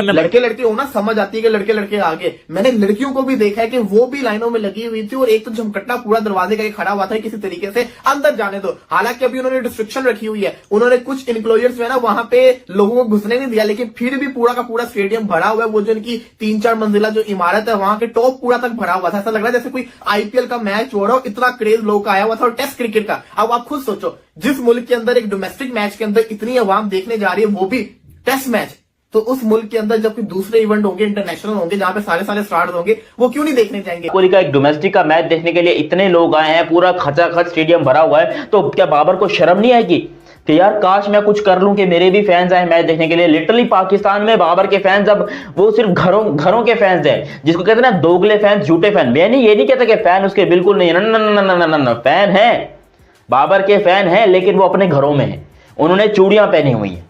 लड़के लड़के हो ना, समझ आती है कि लड़के लड़के आगे। मैंने लड़कियों को भी देखा है कि वो भी लाइनों में लगी हुई थी और एक तो झमकट्टा पूरा दरवाजे का खड़ा हुआ था किसी तरीके से अंदर जाने दो। हालांकि अभी उन्होंने रिस्ट्रिक्शन रखी हुई है, उन्होंने कुछ इनक्लोजर्स में ना वहां पे लोगों को घुसने नहीं दिया, लेकिन फिर भी पूरा का पूरा स्टेडियम भरा हुआ है। वो जो इनकी 3-4 मंजिला जो इमारत है वहां के टॉप पूरा तक भरा हुआ था। ऐसा लग रहा है जैसे कोई आईपीएल का मैच हो रहा हो, इतना क्रेज लोगों का आया हुआ था। और टेस्ट क्रिकेट का अब आप खुद सोचो, जिस मुल्क के अंदर एक डोमेस्टिक मैच के अंदर इतनी आवाम देखने जा रही है, वो भी टेस्ट मैच, तो उस मुल्क के अंदर जब कोई दूसरे इवेंट होंगे, इंटरनेशनल होंगे, जहां पे सारे सारे स्टार्स होंगे, वो क्यों नहीं देखने जाएंगे। कोहली का एक डोमेस्टिक का मैच देखने के लिए इतने लोग आए हैं, पूरा खचाखच स्टेडियम भरा हुआ है, तो क्या बाबर को शर्म नहीं आएगी कि यार काश मैं कुछ कर लूं कि मेरे भी फैंस आए मैच देखने के लिए। लिटरली पाकिस्तान में बाबर के फैंस अब वो सिर्फ घरों के फैंस हैं, जिसको कहते हैं ना दोगले फैंस, झूठे फैन। मैं नहीं, ये नहीं कहता कि फैन उसके बिल्कुल नहीं है, ना फैन है, बाबर के फैन है, लेकिन वो अपने घरों में है, उन्होंने चूड़ियां पहनी हुई हैं।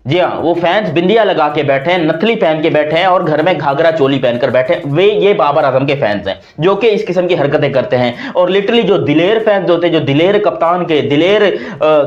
जी हाँ, वो फैंस बिंदिया लगा के बैठे हैं, नथली पहन के बैठे हैं और घर में घाघरा चोली पहनकर बैठे हैं। ये बाबर आजम के फैंस हैं जो कि इस किस्म की हरकतें करते हैं। और लिटरली जो दिलेर फैंस होते हैं, जो दिलेर कप्तान के, दिलेर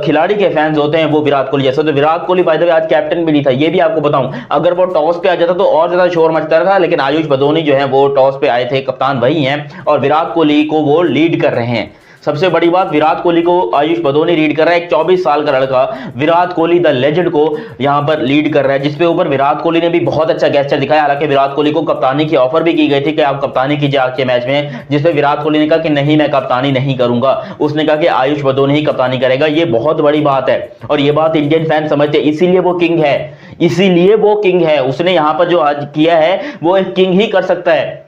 खिलाड़ी के फैंस होते हैं, वो विराट कोहली जैसे। तो Virat Kohli by the way आज कैप्टन भी नहीं था, ये भी आपको बताऊं। अगर वो टॉस पे आ जाता तो और ज्यादा शोर मचता था, लेकिन आयुष बदोनी जो है वो टॉस पे आए थे, कप्तान वही हैं और विराट कोहली को वो लीड कर रहे हैं। सबसे बड़ी बात, विराट कोहली को आयुष बदोनी लीड कर रहा है। एक 24 साल का लड़का विराट कोहली द लेजेंड को यहां पर लीड कर रहा है, जिसपे ऊपर विराट कोहली ने भी बहुत अच्छा गेस्चर दिखाया। हालांकि विराट कोहली को कप्तानी की ऑफर भी की गई थी कि आप कप्तानी कीजिए आज के मैच में, जिसपे विराट कोहली ने कहा कि नहीं, मैं कप्तानी नहीं करूंगा। उसने कहा कि आयुष बदोनी ही कप्तानी करेगा। ये बहुत बड़ी बात है और ये बात इंडियन फैन समझते हैं, इसीलिए वो किंग है, इसीलिए वो किंग है। उसने यहां पर जो आज किया है वो एक किंग ही कर सकता है।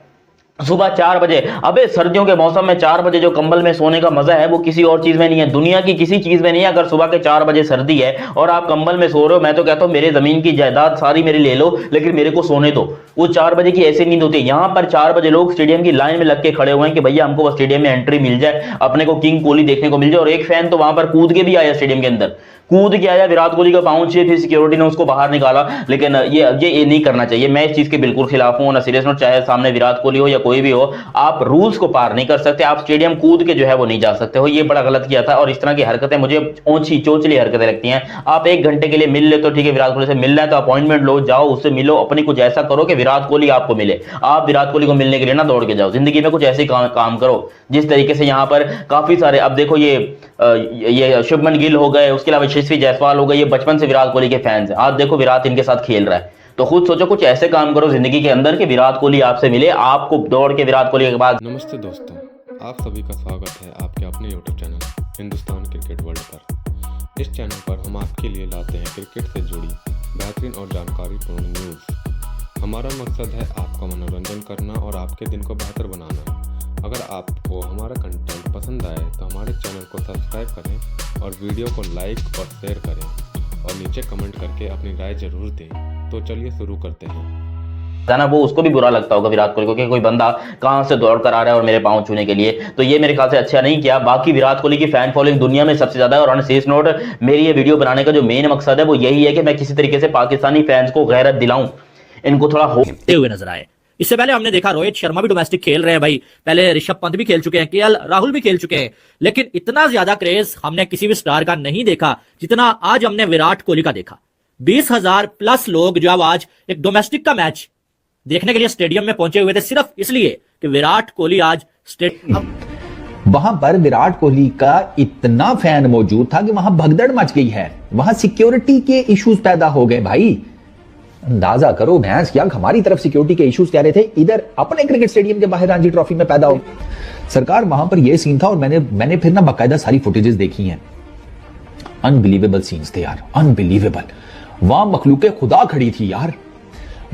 सुबह 4 बजे, अबे सर्दियों के मौसम में 4 बजे जो कंबल में सोने का मजा है वो किसी और चीज में नहीं है, दुनिया की किसी चीज में नहीं है। अगर सुबह के 4 बजे सर्दी है और आप कंबल में सो रहे हो, मैं तो कहता हूं मेरे जमीन की जायदाद सारी मेरी ले लो, लेकिन मेरे को सोने दो। वो 4 बजे की ऐसी नींद होती है। यहां पर 4 बजे लोग स्टेडियम की लाइन में लग के खड़े हुए हैं कि भैया हमको बस स्टेडियम में एंट्री मिल जाए, अपने को किंग कोहली देखने को मिल जाए। और एक फैन तो वहां पर कूद के भी आया, स्टेडियम के अंदर कूद के आया, विराट कोहली का पाउंड चाहिए, फिर सिक्योरिटी ने उसको बाहर निकाला। लेकिन ये नहीं करना चाहिए। मैं इस चीज के बिल्कुल खिलाफ हूं ना, सीरियस नोट, चाहे सामने विराट कोहली हो या कोई भी हो, आप रूल्स को पार नहीं कर सकते, आप स्टेडियम कूद के जो है वो नहीं जा सकते हो। ये बड़ा गलत किया था और इस तरह की हरकतें मुझे ऊंची चोचली हरकतें लगती हैं। आप 1 घंटे के लिए मिल ले तो ठीक है, विराट कोहली से मिलना है तो अपॉइंटमेंट लो, जाओ उससे मिलो, अपनी कुछ ऐसा करो कि विराट कोहली आपको मिले। आप विराट कोहली को मिलने के लिए ना दौड़ के जाओ, जिंदगी में कुछ ऐसे काम करो जिस तरीके से यहां पर काफी सारे, अब देखो ये शुभमन गिल हो गए, उसके अलावा यशस्वी जायसवाल हो गए, ये बचपन से विराट कोहली के फैंस हैं। आज देखो विराट इनके साथ खेल रहा है, तो खुद सोचो कुछ ऐसे काम करो जिंदगी के अंदर कि विराट कोहली आपसे मिले, आपको दौड़ के विराट कोहली के बाद। नमस्ते दोस्तों, आप सभी का स्वागत है आपके अपने YouTube channel Hindustan cricket world पर। इस चैनल पर हम आपके लिए लाते हैं क्रिकेट से जुड़ी बेहतरीन और जानकारीपूर्ण न्यूज़। हमारा मकसद है आपका मनोरंजन करना और आपके दिन को बेहतर बनाना। अगर आपको हमारा कंटेंट पसंद आए तो हमारे चैनल को सब्सक्राइब करें और वीडियो को लाइक और शेयर करें और नीचे कमेंट करके अपनी राय जरूर दें। तो चलिए शुरू करते हैं। ना वो उसको भी बुरा लगता होगा विराट कोहली को कि कोई बंदा कहां से दौड़ कर आ रहा है और मेरे पांव छूने के लिए, तो ये मेरे ख्याल से अच्छा नहीं किया। बाकी विराट कोहली की फैन फॉलोइंग दुनिया में सबसे ज्यादा है और ऑन सीरियस नोट, मेरी ये वीडियो बनाने का जो मेन मकसद है वो यही है कि मैं किसी तरीके से पाकिस्तानी फैंस को गैरत दिलाऊं, इनको थोड़ा होते हुए नजर आए। इससे पहले हमने देखा रोहित शर्मा भी डोमेस्टिक खेल रहे हैं भाई, पहले ऋषभ पंत भी खेल चुके हैं, केएल राहुल भी खेल चुके हैं, लेकिन इतना ज्यादा क्रेज हमने किसी भी स्टार का नहीं देखा जितना आज हमने विराट कोहली का देखा। 20,000 प्लस लोग जो अब आज एक डोमेस्टिक का मैच देखने के लिए स्टेडियम में पहुंचे हुए थे, सिर्फ इसलिए कि विराट कोहली आज वहां पर विराट कोहली का इतना फैन मौजूद था कि वहां भगदड़ मच गई है, वहां सिक्योरिटी के इश्यूज पैदा हो गए। भाई अंदाजा करो भैंस क्या हमारी तरफ सिक्योरिटी के इश्यूज कह रहे थे, इधर अपने क्रिकेट स्टेडियम के बाहर रणजी ट्रॉफी में पैदा हो। सरकार वहां पर यह सीन था और मैंने फिर ना बाकायदा सारी फुटेजेस देखी हैं। अनबिलीवेबल सीन्स थे यार, अनबिलीवेबल। वहां मखलूके खुदा खड़ी थी यार,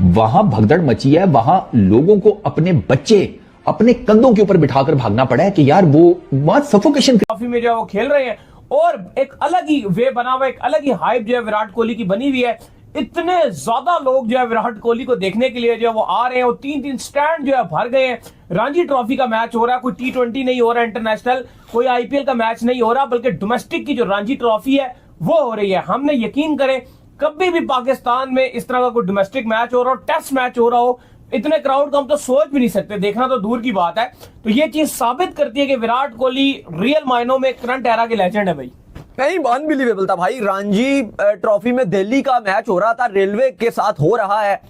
वहां भगदड़ मची है, वहां लोगों को अपने बच्चे अपने कंधों के ऊपर बिठाकर भागना पड़ा है कि यार वो वहां सफोकेशन ट्रॉफी में जो है वो खेल रहे हैं और एक अलग ही वे बना हुआ, एक अलग ही हाइप जो है विराट कोहली की बनी हुई है। इतने ज्यादा लोग जो है विराट कोहली को देखने के लिए जो है वो आ रहे हैं, और 3-3 स्टैंड जो है भर गए हैं। रणजी ट्रॉफी का मैच हो रहा है, कोई T20 नहीं हो रहा, इंटरनेशनल कोई IPL का मैच नहीं हो रहा, बल्कि डोमेस्टिक की जो रणजी ट्रॉफी है वो हो रही है। हमने यकीन करें कभी भी पाकिस्तान में इस तरह का कोई डोमेस्टिक मैच हो रहा हो, टेस्ट मैच हो रहा हो, इतने क्राउड को हम तो सोच भी नहीं सकते, देखना तो दूर की बात है। तो ये चीज साबित करती है कि विराट कोहली रियल मायनों में करंट एरा के लेजेंड है भाई। नहीं, अनबिलीवेबल था भाई। रणजी ट्रॉफी में दिल्ली का मैच हो रहा था, रेलवे के साथ हो रहा है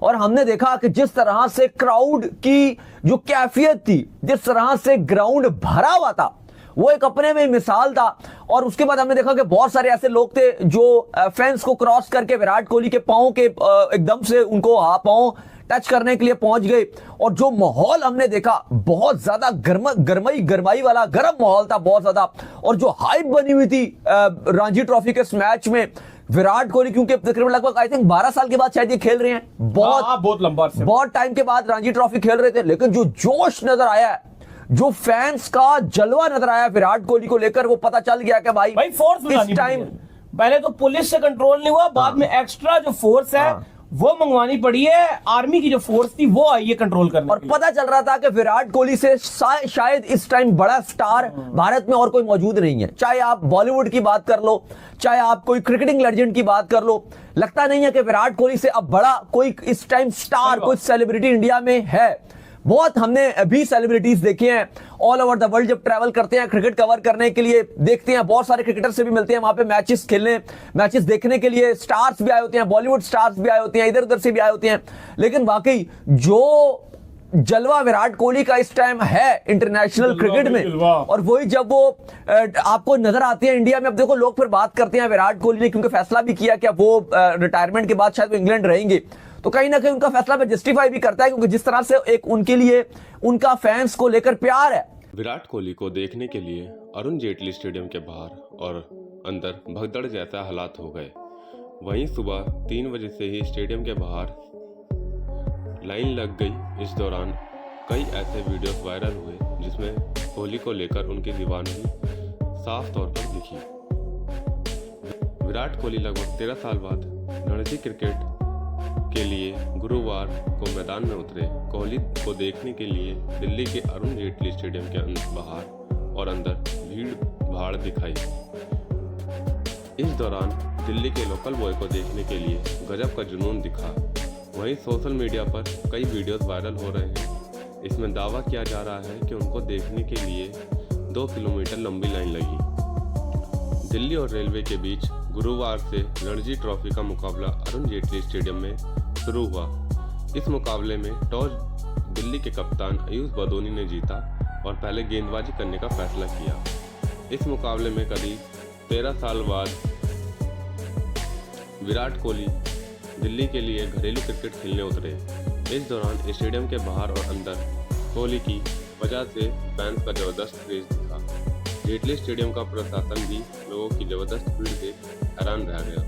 और हमने देखा कि जिस तरह से क्राउड की जो कैफियत थी, जिस तरह से ग्राउंड भरा हुआ था, वो एक अपने में मिसाल था। और उसके बाद हमने देखा कि बहुत सारे ऐसे लोग थे जो फेंस को क्रॉस करके विराट कोहली के पांव के एकदम से उनको पांव टच करने के लिए पहुंच गए। और जो माहौल हमने देखा, बहुत ज्यादा गरमाई वाला गर्म माहौल था, बहुत ज्यादा। और जो हाइप बनी हुई थी रणजी ट्रॉफी के इस मैच में, विराट कोहली क्योंकि तकरीबन लगभग आई थिंक 12 साल के बाद शायद ये खेल रहे हैं, बहुत लंबा से, बहुत टाइम के बाद रणजी ट्रॉफी खेल रहे थे, लेकिन जो जोश नजर आया है, जो फैंस का जलवा नजर आया विराट कोहली को लेकर, वो पता चल गया कि भाई फोर्स इस टाइम पहले तो पुलिस से कंट्रोल नहीं हुआ, बाद में एक्स्ट्रा जो फोर्स है वो मंगवानी पड़ी है, आर्मी की जो फोर्स थी वो आई है कंट्रोल करने। और पता चल रहा था कि विराट कोहली से शायद इस टाइम बड़ा स्टार भारत में और कोई मौजूद नहीं है। चाहे आप बॉलीवुड की बात कर लो, चाहे आप कोई क्रिकेटिंग लेजेंड की बात कर लो, लगता नहीं है कि विराट कोहली से अब बड़ा कोई इस टाइम स्टार, कोई सेलिब्रिटी इंडिया में है। बहुत हमने अभी सेलिब्रिटीज देखे हैं ऑल ओवर द वर्ल्ड, जब ट्रैवल करते हैं क्रिकेट कवर करने के लिए, देखते हैं बहुत सारे क्रिकेटर से भी मिलते हैं वहां पे मैचेस खेलने, मैचेस देखने के लिए। स्टार्स भी आए होते हैं, बॉलीवुड स्टार्स भी आए होते हैं, इधर उधर से भी आए होते हैं। लेकिन वाकई जो जलवा विराट कोहली का इस टाइम है इंटरनेशनल क्रिकेट में, और वही जब वो आपको नजर आती है इंडिया में। अब देखो लोग फिर बात करते हैं विराट कोहली ने क्योंकि फैसला भी किया कि वो रिटायरमेंट के बाद शायद वो इंग्लैंड रहेंगे, तो कहीं ना कहीं उनका फैसला में जस्टिफाई भी करता है, क्योंकि जिस तरह से एक उनके लिए उनका फैंस को लेकर प्यार है। विराट कोहली को देखने के लिए अरुण जेटली स्टेडियम के बाहर और अंदर भगदड़ जैसा हालात हो गए। वहीं सुबह 3 बजे से ही स्टेडियम के बाहर लाइन लग गई। इस दौरान कई ऐसे वीडियोस वायरल हुए जिसमें कोहली को लेकर उनकी दीवानगी साफ तौर पर दिखी। विराट कोहली लगभग 13 साल बाद रणजी क्रिकेट के लिए गुरुवार को मैदान में उतरे। कोहली को देखने के लिए दिल्ली के अरुण जेटली स्टेडियम के बाहर और अंदर भीड़ भाड़ दिखाई। इस दौरान दिल्ली के लोकल बॉय को देखने के लिए गजब का जुनून दिखा। वहीं सोशल मीडिया पर कई वीडियोस वायरल हो रहे हैं। इसमें दावा किया जा रहा है कि उनको देखने के लिए 2 किलोमीटर लंबी लाइन लगी। दिल्ली और रेलवे के बीच गुरुवार से रणजी ट्रॉफी का मुकाबला अरुण जेटली स्टेडियम में शुरू हुआ। इस मुकाबले में टॉस दिल्ली के कप्तान आयुष बदोनी ने जीता और पहले गेंदबाजी करने का फैसला किया। इस मुकाबले में करीब 13 साल बाद विराट कोहली दिल्ली के लिए घरेलू क्रिकेट खेलने उतरे। इस दौरान स्टेडियम के बाहर और अंदर कोहली की वजह से फैंस का जबरदस्त क्रेज दिखा। जेटली स्टेडियम का प्रशासन भी लोगों की जबरदस्त भीड़ देख हैरान रह गया।